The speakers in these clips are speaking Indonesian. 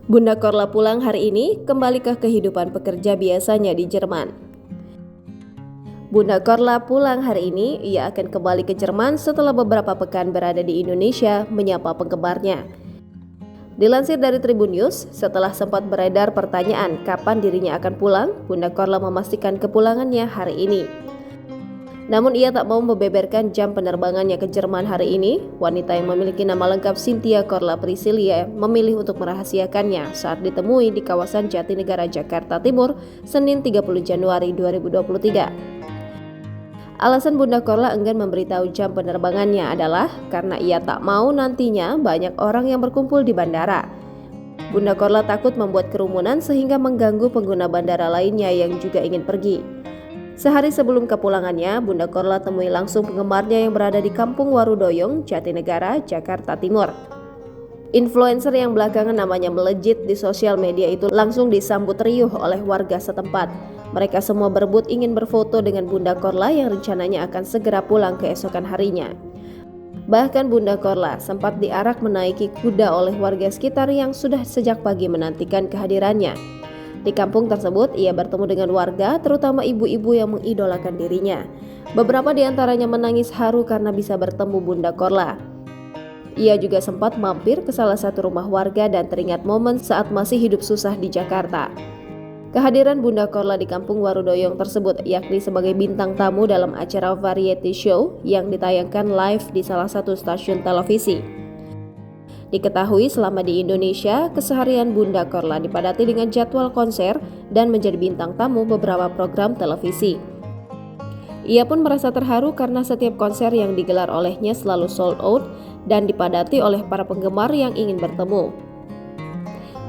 Bunda Korla pulang hari ini kembali ke kehidupan pekerja biasanya di Jerman. Bunda Korla pulang hari ini, ia akan kembali ke Jerman setelah beberapa pekan berada di Indonesia menyapa penggemarnya. Dilansir dari Tribun News, setelah sempat beredar pertanyaan kapan dirinya akan pulang, Bunda Korla memastikan kepulangannya hari ini. Namun ia tak mau membeberkan jam penerbangannya ke Jerman hari ini. Wanita yang memiliki nama lengkap Cynthia Korla Priscilia memilih untuk merahasiakannya saat ditemui di kawasan Jatinegara, Jakarta Timur, Senin 30 Januari 2023. Alasan Bunda Korla enggan memberitahu jam penerbangannya adalah karena ia tak mau nantinya banyak orang yang berkumpul di bandara. Bunda Korla takut membuat kerumunan sehingga mengganggu pengguna bandara lainnya yang juga ingin pergi. Sehari sebelum kepulangannya, Bunda Korla temui langsung penggemarnya yang berada di Kampung Warudoyong, Jatinegara, Jakarta Timur. Influencer yang belakangan namanya melejit di sosial media itu langsung disambut riuh oleh warga setempat. Mereka semua berebut ingin berfoto dengan Bunda Korla yang rencananya akan segera pulang keesokan harinya. Bahkan Bunda Korla sempat diarak menaiki kuda oleh warga sekitar yang sudah sejak pagi menantikan kehadirannya. Di kampung tersebut, ia bertemu dengan warga, terutama ibu-ibu yang mengidolakan dirinya. Beberapa di antaranya menangis haru karena bisa bertemu Bunda Korla. Ia juga sempat mampir ke salah satu rumah warga dan teringat momen saat masih hidup susah di Jakarta. Kehadiran Bunda Korla di Kampung Warudoyong tersebut yakni sebagai bintang tamu dalam acara variety show yang ditayangkan live di salah satu stasiun televisi. Diketahui selama di Indonesia, keseharian Bunda Korla dipadati dengan jadwal konser dan menjadi bintang tamu beberapa program televisi. Ia pun merasa terharu karena setiap konser yang digelar olehnya selalu sold out dan dipadati oleh para penggemar yang ingin bertemu.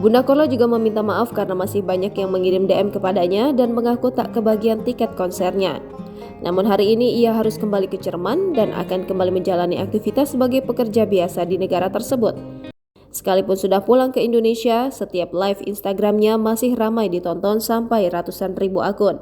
Bunda Korla juga meminta maaf karena masih banyak yang mengirim DM kepadanya dan mengaku tak kebagian tiket konsernya. Namun hari ini ia harus kembali ke Jerman dan akan kembali menjalani aktivitas sebagai pekerja biasa di negara tersebut. Sekalipun sudah pulang ke Indonesia, setiap live Instagramnya masih ramai ditonton sampai ratusan ribu akun.